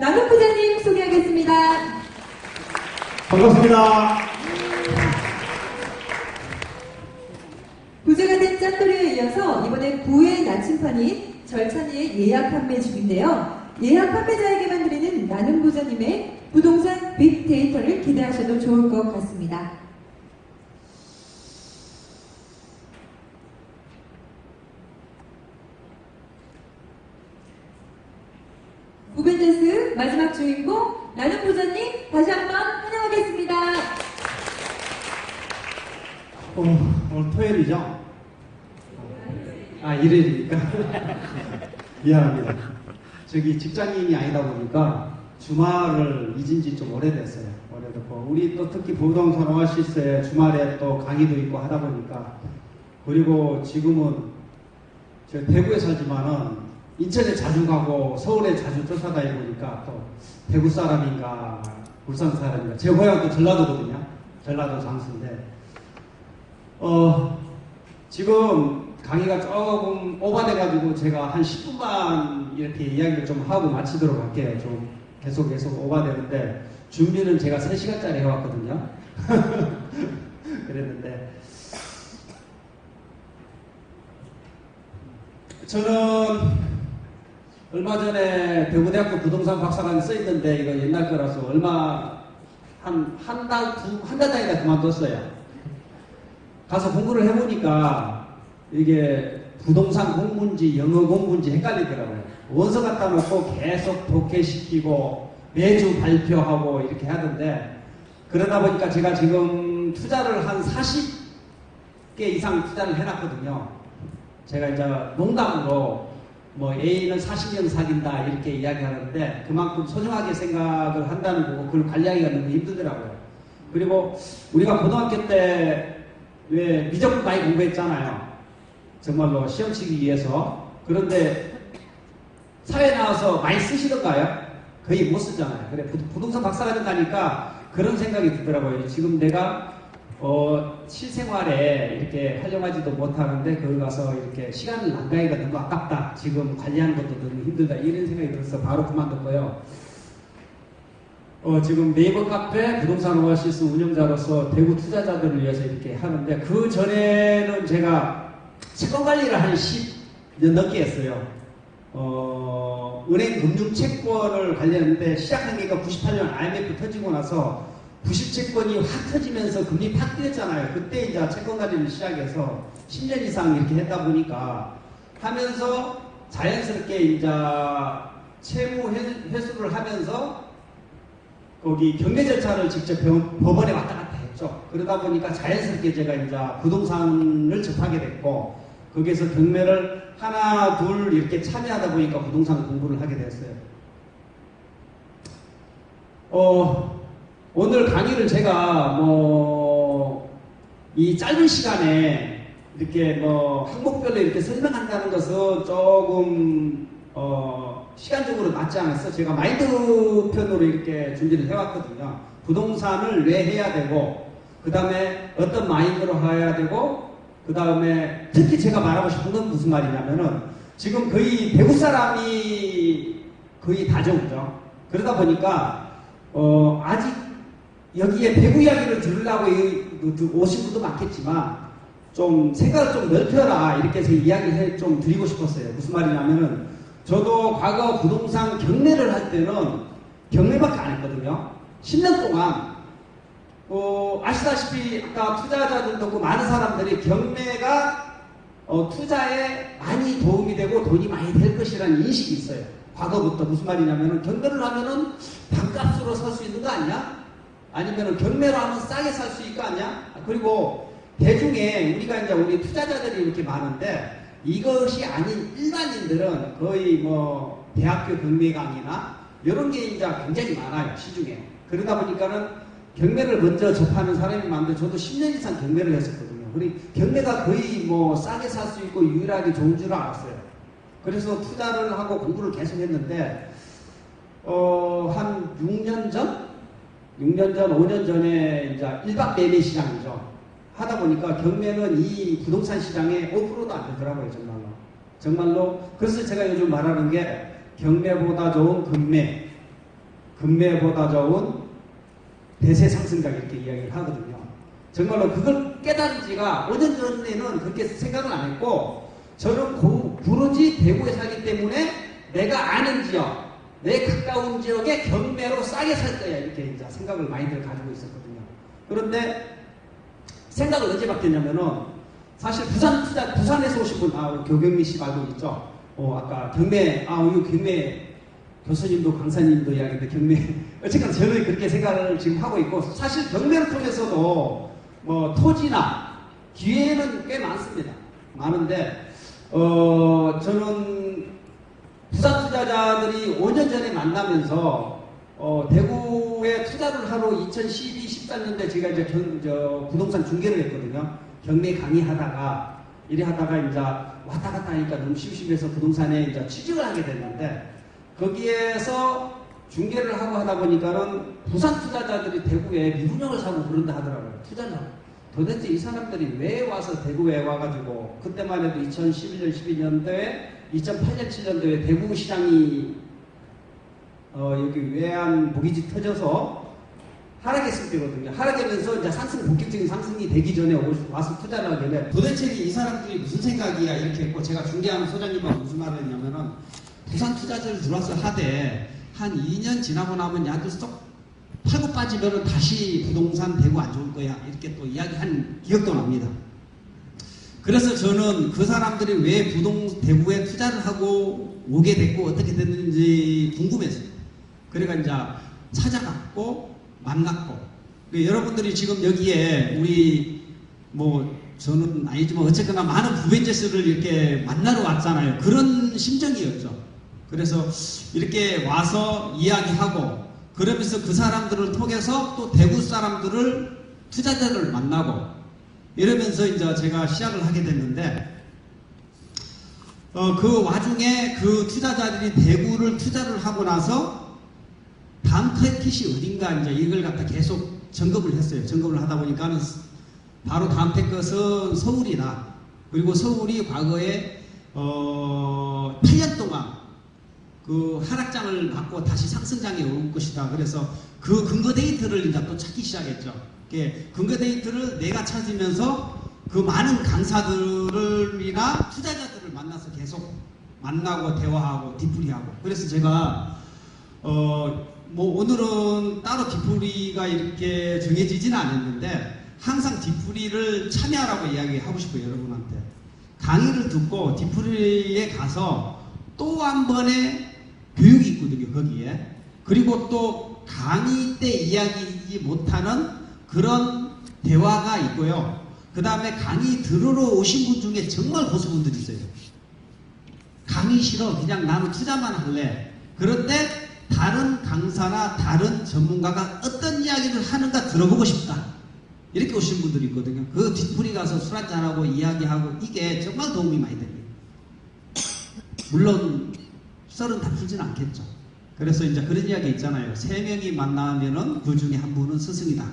남욱 부장님 소개하겠습니다. 반갑습니다. 부자가 된 짠돌이에 이어서 이번에 9회 나침판이 절찬리의 예약 판매 중인데요. 예약 판매자에게만 드리는 나눔 부자님의 부동산 빅데이터를 기대하셔도 좋을 것 같습니다. 구벤데스 마지막 주인공 나눔 부자님 다시 한번 환영하겠습니다. 오늘 토요일이죠? 일요일이니까. 미안합니다. 저기 직장인이 아니다 보니까 주말을 잊은 지 좀 오래됐어요. 오래됐고. 우리 또 특히 부동산 오아시스에 주말에 또 강의도 있고 하다 보니까. 그리고 지금은 제가 대구에 살지만은 인천에 자주 가고 서울에 자주 쫓아다니다 보니까 또 대구 사람인가 울산 사람인가 제 고향도 전라도거든요. 전라도 장수인데 지금 강의가 조금 오바돼가지고 제가 한 10분만 이렇게 이야기를 좀 하고 마치도록 할게요. 좀 계속 오바되는데 준비는 제가 3시간짜리 해왔거든요. 그랬는데 저는 얼마 전에 대구대학교 부동산 박사관에 써있는데 이거 옛날 거라서 한 달 다니다 그만뒀어요. 가서 공부를 해보니까 이게 부동산 공부인지 영어 공부인지 헷갈리더라고요. 원서 갖다 놓고 계속 독해시키고 매주 발표하고 이렇게 하던데 그러다 보니까 제가 지금 투자를 한 40개 이상 투자를 해놨거든요. 제가 이제 농담으로 뭐 A는 40년 사귄다 이렇게 이야기하는데 그만큼 소중하게 생각을 한다는 거고 그걸 관리하기가 너무 힘들더라고요. 그리고 우리가 고등학교 때 왜 미적분 많이 공부했잖아요. 정말로 시험 치기 위해서. 그런데 사회 나와서 많이 쓰시던가요? 거의 못 쓰잖아요. 그래 부동산 박사가 된다니까 그런 생각이 들더라고요. 지금 내가 실생활에 이렇게 활용하지도 못하는데 거기 가서 이렇게 시간을 낭비하기가 너무 아깝다. 지금 관리하는 것도 너무 힘들다. 이런 생각이 들어서 바로 그만뒀고요. 지금 네이버 카페 부동산 오아시스 운영자로서 대구 투자자들을 위해서 이렇게 하는데 그 전에는 제가 채권 관리를 한 10년 넘게 했어요. 은행 금융 채권을 관리하는데 시작한 게 98년 IMF 터지고 나서 부실채권이 확 터지면서 금리 팍 뛰었잖아요. 그때 이제 채권 관리를 시작해서 10년 이상 이렇게 했다 보니까 하면서 자연스럽게 이제 채무 회수를 하면서 거기 경매 절차를 직접 법원에 왔다 갔다 했죠. 그러다 보니까 자연스럽게 제가 이제 부동산을 접하게 됐고 거기에서 경매를 하나 둘 이렇게 참여하다 보니까 부동산 공부를 하게 됐어요. 오늘 강의를 제가 이 짧은 시간에 이렇게 항목별로 이렇게 설명한다는 것은 조금 시간적으로 맞지 않아서 제가 마인드 편으로 이렇게 준비를 해왔거든요. 부동산을 왜 해야 되고 그 다음에 어떤 마인드로 해야 되고 그 다음에 특히 제가 말하고 싶은 건 무슨 말이냐면은 지금 거의 대구 사람이 거의 다죠, 그죠? 그러다 보니까 아직 여기에 대구 이야기를 들으려고 오신 분도 많겠지만 좀 생각을 좀 넓혀라 이렇게 해서 이야기를 좀 드리고 싶었어요. 무슨 말이냐면은 저도 과거 부동산 경매를 할 때는 경매밖에 안 했거든요. 10년 동안 아시다시피 아까 투자자들도 있고 많은 사람들이 경매가 투자에 많이 도움이 되고 돈이 많이 될 것이라는 인식이 있어요. 과거부터. 무슨 말이냐면은 경매를 하면은 반값으로 살 수 있는 거 아니야? 아니면은 경매로 하면 싸게 살 수 있는 거 아니야? 그리고 대중에 우리가 이제 우리 투자자들이 이렇게 많은데 이것이 아닌 일반인들은 거의 대학교 경매 강의나 이런 게 이제 굉장히 많아요, 시중에. 그러다 보니까는 경매를 먼저 접하는 사람이 많은데 저도 10년 이상 경매를 했었거든요. 그리고 경매가 거의 싸게 살 수 있고 유일하게 좋은 줄 알았어요. 그래서 투자를 하고 공부를 계속 했는데 한 6년 전, 5년 전에 이제 일박 매매 시장이죠. 하다 보니까 경매는 이 부동산 시장에 5%도 안 되더라고요, 정말로. 그래서 제가 요즘 말하는 게 경매보다 좋은 금매. 금매보다 좋은 대세 상승각 이렇게 이야기를 하거든요. 정말로 그걸 깨달은 지가 5년 전에는 그렇게 생각을 안 했고, 저는 부르지 대구에 살기 때문에 내가 아는 지역, 내 가까운 지역에 경매로 싸게 살 거야 이렇게 이제 생각을 많이들 가지고 있었거든요. 그런데 생각을 언제 바뀌었냐면은, 사실 부산에서 오신 분, 교경미 씨 말고 있죠. 아까 경매, 우리 경매 교수님도 강사님도 이야기인데 경매, 어쨌든 저는 그렇게 생각을 지금 하고 있고, 사실 경매를 통해서도 뭐 토지나 기회는 꽤 많습니다. 많은데, 저는 부산 투자자들이 5년 전에 만나면서 대구에 투자를 하러 2012, 13년도에 제가 이제 부동산 중개를 했거든요. 경매 강의하다가 이래 하다가 이제 왔다 갔다 하니까 너무 심심해서 부동산에 이제 취직을 하게 됐는데, 거기에서 중개를 하고 하다 보니까는 부산 투자자들이 대구에 미분양을 사고 그런다 하더라고요. 투자를 하고. 도대체 이 사람들이 왜 와서 대구에 와가지고, 그때만 해도 2011년, 12년도에 2008년, 7년도에 대구 시장이 여기 외환 모기지 터져서 하락했을 때거든요. 하락하면서 이제 상승, 본격적인 상승이 되기 전에 와서 투자를 하길래, 도대체 이 사람들이 무슨 생각이야 이렇게 했고, 제가 중개하는 소장님하고 무슨 말을 했냐면은, 부산 투자자를 들어와서 하되 한 2년 지나고 나면 야들 쏙 팔고 빠지면은 다시 부동산 대구 안 좋을 거야 이렇게 또 이야기한 기억도 납니다. 그래서 저는 그 사람들이 왜 대구에 투자를 하고 오게 됐고 어떻게 됐는지 궁금했어요. 그러니까 이제 찾아갔고 만났고, 여러분들이 지금 여기에 우리 저는 아니지만 어쨌거나 많은 부벤져스를 이렇게 만나러 왔잖아요. 그런 심정이었죠. 그래서 이렇게 와서 이야기하고, 그러면서 그 사람들을 통해서 또 대구 사람들을, 투자자를 만나고, 이러면서 이제 제가 시작을 하게 됐는데, 그 와중에 그 투자자들이 대구를 투자를 하고 나서 다음 타깃이 어딘가 이제 이걸 갖다 계속 점검을 했어요. 점검을 하다 보니까는 바로 다음 타깃은 서울이다. 그리고 서울이 과거에 8년 동안 그 하락장을 맞고 다시 상승장에 오를 것이다. 그래서 그 근거 데이터를 이제 또 찾기 시작했죠. 근거 데이터를 내가 찾으면서 그 많은 강사들이나 투자자들을 만나서 계속 만나고 대화하고 뒤풀이하고, 그래서 제가 오늘은 따로 뒤풀이가 이렇게 정해지지는 않았는데 항상 뒤풀이를 참여하라고 이야기하고 싶어요. 여러분한테 강의를 듣고 뒤풀이에 가서 또 한 번의 교육이 있거든요. 거기에. 그리고 또 강의 때 이야기하지 못하는 그런 대화가 있고요. 그 다음에 강의 들으러 오신 분 중에 정말 고수분들이 있어요. 강의 싫어, 그냥 나는 투자만 할래. 그런데 다른 강사나 다른 전문가가 어떤 이야기를 하는가 들어보고 싶다, 이렇게 오신 분들이 있거든요. 그 뒷풀이 가서 술 한잔하고 이야기하고, 이게 정말 도움이 많이 됩니다. 물론 썰은 다 풀지는 않겠죠. 그래서 이제 그런 이야기 있잖아요. 3명이 만나면은 그 중에 한 분은 스승이다,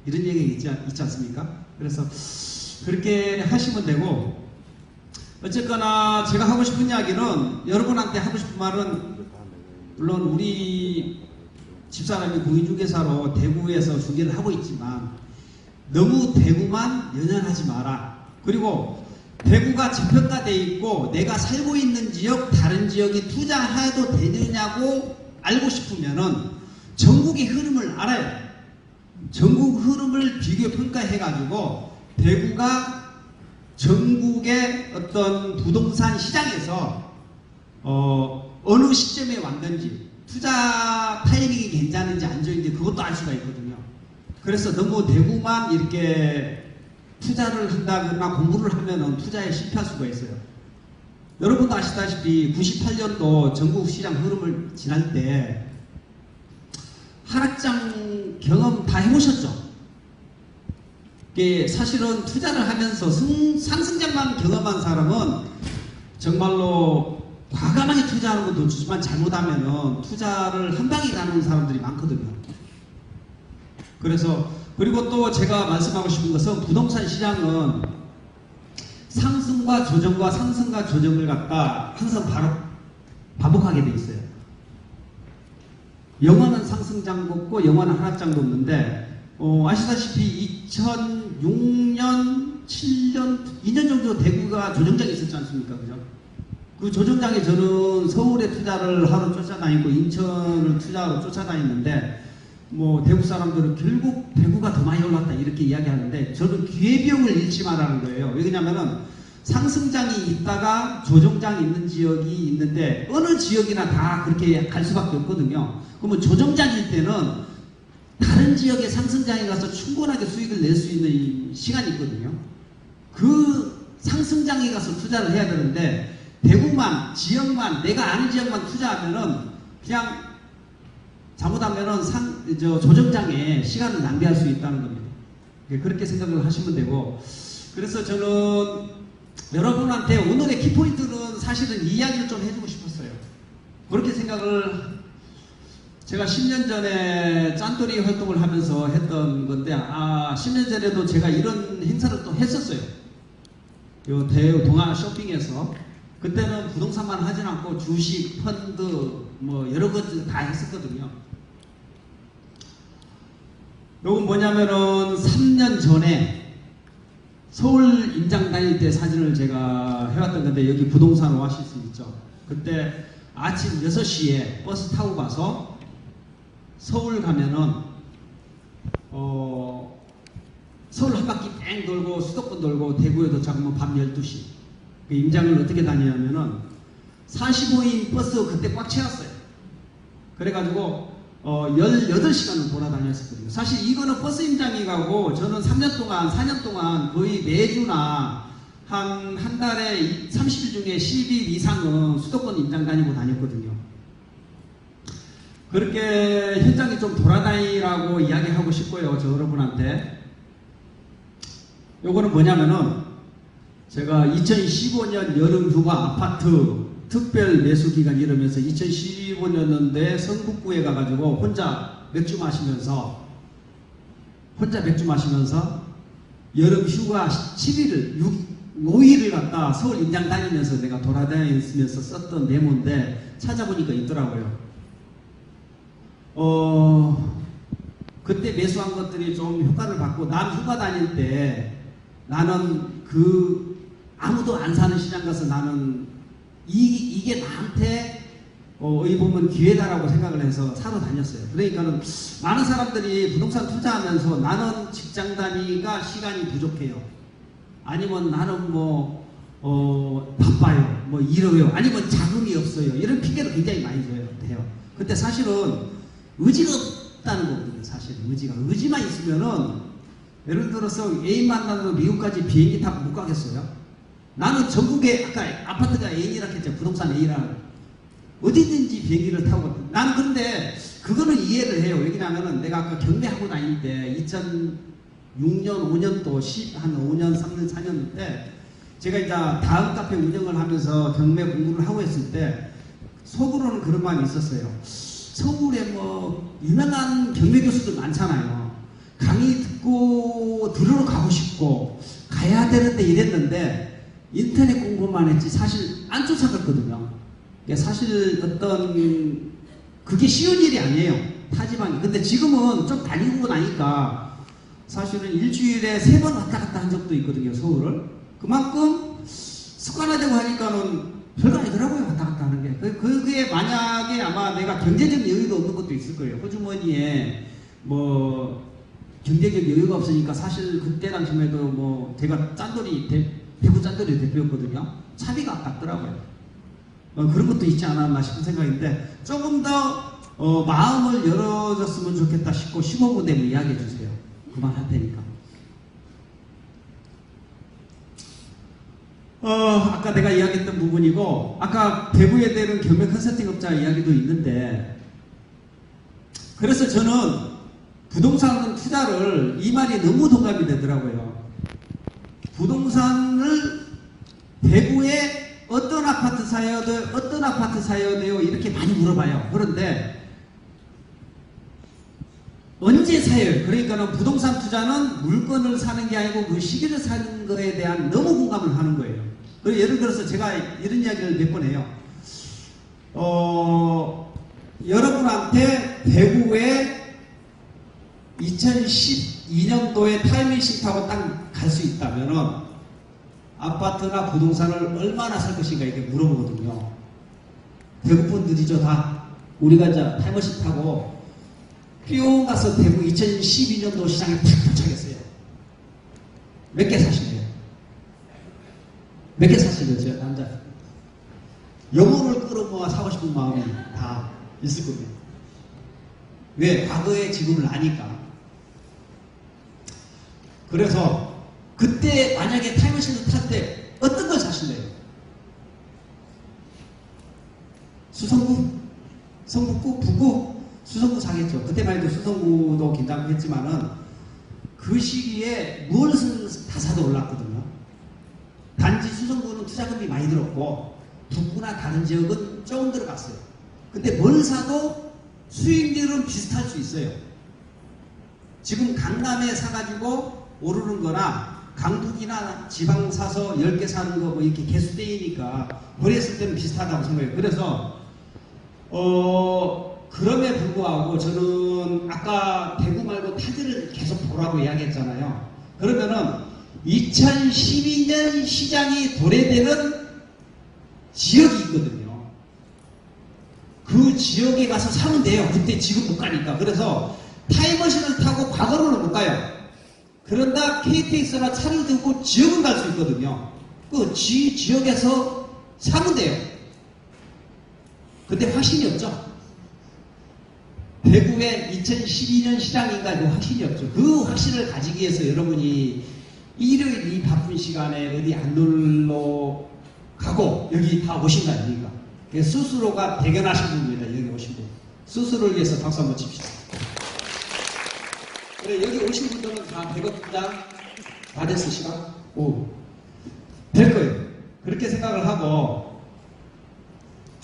이런 얘기 있지 않습니까? 그래서 그렇게 하시면 되고, 어쨌거나 제가 하고 싶은 이야기는, 여러분한테 하고 싶은 말은, 물론 우리 집사람이 공인중개사로 대구에서 중개를 하고 있지만 너무 대구만 연연하지 마라. 그리고 대구가 저평가되어 있고 내가 살고 있는 지역, 다른 지역에 투자해도 되느냐고 알고 싶으면은 전국의 흐름을 알아요. 전국 흐름을 비교 평가해가지고 대구가 전국의 어떤 부동산 시장에서 어느 시점에 왔는지, 투자 타이밍이 괜찮은지 안 좋은지 그것도 알 수가 있거든요. 그래서 너무 대구만 이렇게 투자를 한다거나 공부를 하면은 투자에 실패할 수가 있어요. 여러분도 아시다시피 98년도 전국 시장 흐름을 지날 때 하락장 경험 다 해보셨죠? 사실은 투자를 하면서 상승장만 경험한 사람은 정말로 과감하게 투자하는 것도 좋지만 잘못하면은 투자를 한 방에 가는 사람들이 많거든요. 그래서, 그리고 또 제가 말씀하고 싶은 것은, 부동산 시장은 상승과 조정과 상승과 조정을 갖다 항상 반복하게 돼 있어요. 영어는 상승장 높고 영어는 하락장 높는데 아시다시피 2006년, 7년, 2년 정도 대구가 조정장이 있었지 않습니까? 그죠? 그 조정장에 저는 서울에 투자를 하러 쫓아다니고 인천을 투자하러 쫓아다녔는데 뭐 대구 사람들은 결국 대구가 더 많이 올랐다 이렇게 이야기하는데 저는 기회비용을 잃지 말라는 거예요. 왜냐면은 상승장이 있다가 조정장이 있는 지역이 있는데 어느 지역이나 다 그렇게 갈 수밖에 없거든요. 그러면 조정장일 때는 다른 지역의 상승장에 가서 충분하게 수익을 낼 수 있는 시간이 있거든요. 그 상승장에 가서 투자를 해야 되는데 대구만, 지역만, 내가 아는 지역만 투자하면은 그냥 잘못하면은 조정장에 시간을 낭비할 수 있다는 겁니다. 그렇게 생각을 하시면 되고, 그래서 저는 여러분한테 오늘의 키포인트는 사실은 이 이야기를 좀 해주고 싶었어요. 그렇게 생각을 제가 10년 전에 짠돌이 활동을 하면서 했던 건데 10년 전에도 제가 이런 행사를 또 했었어요. 요 동아 쇼핑에서 그때는 부동산만 하진 않고 주식, 펀드 뭐 여러 가지 다 했었거든요. 요건 뭐냐면은 3년 전에 서울 임장 다닐 때 사진을 제가 해왔던 건데 여기 부동산 오아시스 있죠. 그때 아침 6시에 버스 타고 가서 서울 가면은 서울 한 바퀴 뺑 돌고 수도권 돌고 대구에 도착하면 밤 12시. 그 임장을 어떻게 다니냐면은 45인 버스 그때 꽉 채웠어요. 그래가지고 18시간을 돌아다녔었거든요. 사실 이거는 버스 임장이 가고 저는 3년 동안, 4년 동안 거의 매주나 한 달에 30일 중에 10일 이상은 수도권 임장 다니고 다녔거든요. 그렇게 현장에 좀 돌아다니라고 이야기하고 싶고요. 저 여러분한테. 요거는 뭐냐면은 제가 2015년 여름 휴가 아파트 특별 매수 기간 이러면서 2015년도에 성북구에 가가지고 혼자 맥주 마시면서 여름 휴가 5일을 갔다 서울 임장 다니면서 내가 돌아다니면서 썼던 메모인데 찾아보니까 있더라고요. 그때 매수한 것들이 좀 효과를 받고 난 휴가 다닐 때 나는 아무도 안 사는 시장 가서 나는 이게 나한테 어이 보면 기회다라고 생각을 해서 사러 다녔어요. 그러니까는 많은 사람들이 부동산 투자하면서 나는 직장 다니기가 시간이 부족해요. 아니면 나는 바빠요. 이러요. 아니면 자금이 없어요. 이런 핑계를 굉장히 많이 돼요. 근데 사실은 의지가 없다는 거거든요. 사실 의지만 있으면은 예를 들어서 애인 만나서 미국까지 비행기 타고 못 가겠어요? 나는 전국에 아까 아파트가 애인이라 했죠. 부동산 애인이라 어디든지 비행기를 타고 나는 근데 그거는 이해를 해요. 왜냐하면은 내가 아까 경매하고 다닐 때 2006년 5년도 한 5년 3년 4년 때 제가 이제 다음 카페 운영을 하면서 경매 공부를 하고 있을 때 속으로는 그런 마음이 있었어요. 서울에 유명한 경매 교수들 많잖아요. 강의 듣고 들으러 가고 싶고 가야 되는데 이랬는데 인터넷 공부만 했지 사실 안 쫓아갔거든요. 사실 그게 쉬운 일이 아니에요. 타지방이. 근데 지금은 좀 다니고 나니까 사실은 일주일에 3번 왔다 갔다 한 적도 있거든요. 서울을. 그만큼 습관화되고 하니까는 별거 아니더라고요. 왔다 갔다 하는 게. 그게 만약에 아마 내가 경제적 여유도 없는 것도 있을 거예요. 호주머니에 경제적 여유가 없으니까 사실 그때 당시에도 제가 대구 짠돌이 대표였거든요. 차비가 아깝더라고요. 그런 것도 있지 않았나 싶은 생각인데 조금 더 마음을 열어줬으면 좋겠다 싶고 15분 되면 이야기해 주세요. 그만할 테니까. 아까 내가 이야기했던 부분이고 아까 대구에 대한 경매 컨설팅업자 이야기도 있는데 그래서 저는 부동산 투자를 이 말이 너무 동감이 되더라고요. 부동산을 대구에 어떤 아파트 사야 돼요? 이렇게 많이 물어봐요. 그런데 언제 사요? 그러니까는 부동산 투자는 물건을 사는 게 아니고 그 시기를 사는 거에 대한 너무 공감을 하는 거예요. 예를 들어서 제가 이런 이야기를 몇 번 해요. 여러분한테 대구에 2012년도에 타임머신 타고 딱 갈 수 있다면은 아파트나 부동산을 얼마나 살 것인가 이렇게 물어보거든요. 대구 분들이죠 다. 우리가 이제 타임머신 타고 뿅 가서 대구 2012년도 시장에 탁 도착했어요. 몇 개 사실래요? 몇 개 사실래요? 남자. 영혼을 끌어모아 사고 싶은 마음이 다 있을 겁니다. 왜? 과거의 지금을 아니까. 그래서 그때 만약에 타임머신을 탈 때 어떤 걸 사실래요? 수성구? 성북구? 북구? 수성구 사겠죠. 그때만 해도 수성구도 긴장했지만은 그 시기에 무엇을 다 사도 올랐거든요. 단지 수성구는 투자금이 많이 들었고 북구나 다른 지역은 조금 들어갔어요. 근데 뭘 사도 수익률은 비슷할 수 있어요. 지금 강남에 사가지고 오르는 거나 강북이나 지방 사서 10개 사는 거 뭐 이렇게 개수대이니까 거래했을 때는 비슷하다고 생각해요. 그래서 그럼에 불구하고 저는 아까 대구 말고 타지를 계속 보라고 이야기했잖아요. 그러면은 2012년 시장이 도래되는 지역이 있거든요. 그 지역에 가서 사면 돼요. 그때 지금 못 가니까. 그래서 타임머신을 타고 과거로는 못 가요. 그런다 KTX나 차를 들고 지역은 갈 수 있거든요. 그 지역에서 사면 돼요. 근데 확신이 없죠. 대구의 2012년 시장인가 그 확신이 없죠. 그 확신을 가지기 위해서 여러분이 일요일 이 바쁜 시간에 어디 안 놀러 가고 여기 다 오신 거 아닙니까? 스스로가 대견하신 분입니다. 여기 오신 분. 스스로를 위해서 박수 한번 칩시다. 그래, 여기 오신 분들은 다 100억 분장 다 됐을 시간? 오. 될 거예요. 그렇게 생각을 하고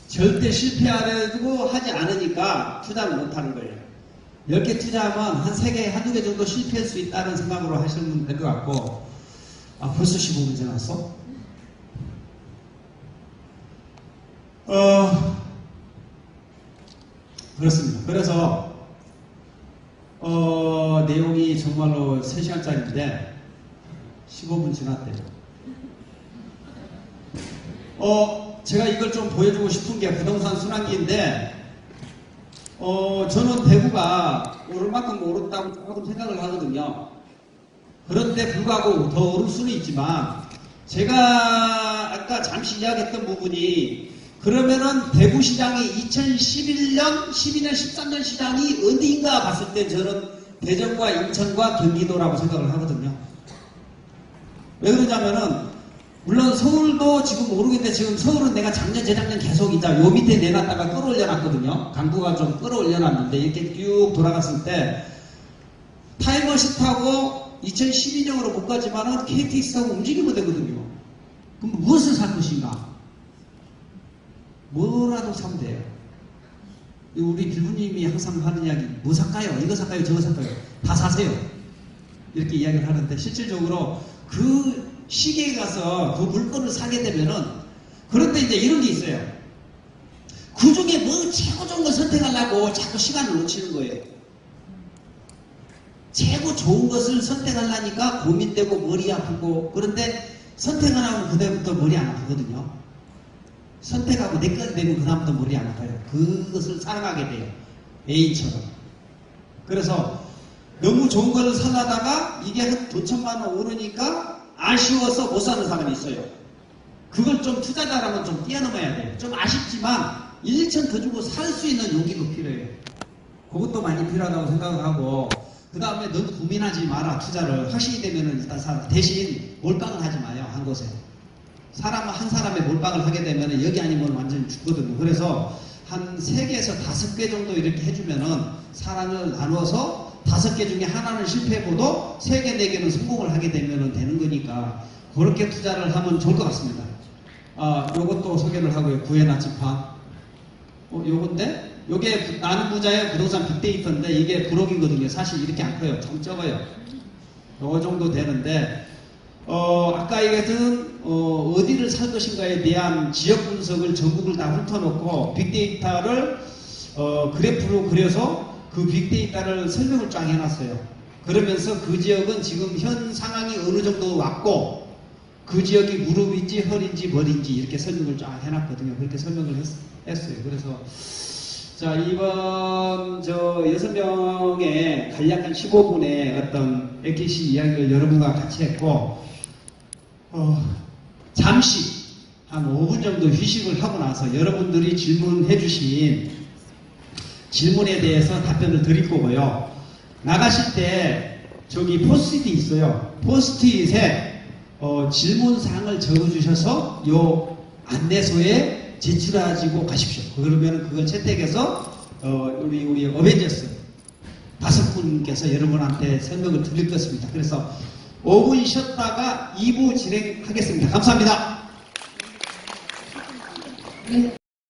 절대 실패하려고 하지 않으니까 투자를 못 하는 거예요. 10개 투자하면 한 3개, 한두 개 정도 실패할 수 있다는 생각으로 하시면 될 것 같고, 아, 벌써 15분 지났어? 그렇습니다. 그래서, 내용이 정말로 3시간짜리인데, 15분 지났대요. 제가 이걸 좀 보여주고 싶은 게 부동산 순환기인데, 저는 대구가 오를 만큼 오른다고 조금 생각을 하거든요. 그런데 불구하고 더 오를 수는 있지만, 제가 아까 잠시 이야기했던 부분이, 그러면은 대구 시장이 2011년, 12년, 13년 시장이 어디인가 봤을 때 저는 대전과 인천과 경기도라고 생각을 하거든요. 왜 그러냐면은, 물론 서울도 지금 모르겠는데 지금 서울은 내가 작년, 재작년 계속 이제 요 밑에 내놨다가 끌어올려 놨거든요. 강구가 좀 끌어올려 놨는데 이렇게 쭉 돌아갔을 때 타임머신 타고 2012년으로 못 가지만은 KTX 타고 움직이면 되거든요. 그럼 무엇을 살 것인가? 뭐라도 사면 돼요. 우리 빌부님이 항상 하는 이야기, 뭐 살까요? 이거 살까요? 저거 살까요? 다 사세요. 이렇게 이야기를 하는데 실질적으로 그 시계에 가서 그 물건을 사게 되면은, 그런데 이제 이런 게 있어요. 그 중에 뭐 최고 좋은 걸 선택하려고 자꾸 시간을 놓치는 거예요. 최고 좋은 것을 선택하려니까 고민되고 머리 아프고, 그런데 선택 안 하면 그다음부터 머리 안 아프거든요. 선택하고 내까지 되면 그다음부터 머리 안 아파요. 그것을 사랑하게 돼요. A처럼. 그래서 너무 좋은 걸 사려다가 이게 한 5천만 원 오르니까 아쉬워서 못 사는 사람이 있어요. 그걸 좀 투자자라면 좀 뛰어넘어야 돼요. 좀 아쉽지만 1천 더 주고 살 수 있는 용기도 필요해요. 그것도 많이 필요하다고 생각을 하고, 그 다음에 너무 고민하지 마라. 투자를 확신이 되면은 일단 사라. 대신 몰빵을 하지 마요. 한 곳에. 한 사람에 몰빵을 하게 되면은 여기 아니면 완전히 죽거든요. 그래서 한 3개에서 5개 정도 이렇게 해주면은 사람을 나누어서 5개 중에 하나는 실패해보도 3개, 4개는 성공을 하게 되면 되는 거니까 그렇게 투자를 하면 좋을 것 같습니다. 요것도 소개를 하고요. 구의 나침판. 요건데? 요게 나는 부자의 부동산 빅데이터인데 이게 부록이거든요. 사실 이렇게 안 커요. 좀 적어요. 요 정도 되는데, 아까 얘기했던, 어디를 살 것인가에 대한 지역 분석을 전국을 다 훑어놓고 빅데이터를 그래프로 그려서 그 빅데이터를 설명을 쫙 해놨어요. 그러면서 그 지역은 지금 현 상황이 어느 정도 왔고 그 지역이 무릎인지 허리인지 머리인지 이렇게 설명을 쫙 해놨거든요. 그렇게 설명을 했어요. 그래서 자, 이번 저 6명의 간략한 15분의 어떤 AKC 이야기를 여러분과 같이 했고, 잠시 한 5분 정도 휴식을 하고 나서 여러분들이 질문해 주신 질문에 대해서 답변을 드릴 거고요. 나가실 때 저기 포스트잇이 있어요. 포스트잇에 질문사항을 적어주셔서 요 안내소에 제출하시고 가십시오. 그러면 그걸 채택해서 우리 어벤져스 5분께서 여러분한테 설명을 드릴 것입니다. 그래서 5분 쉬었다가 2부 진행하겠습니다. 감사합니다. 네.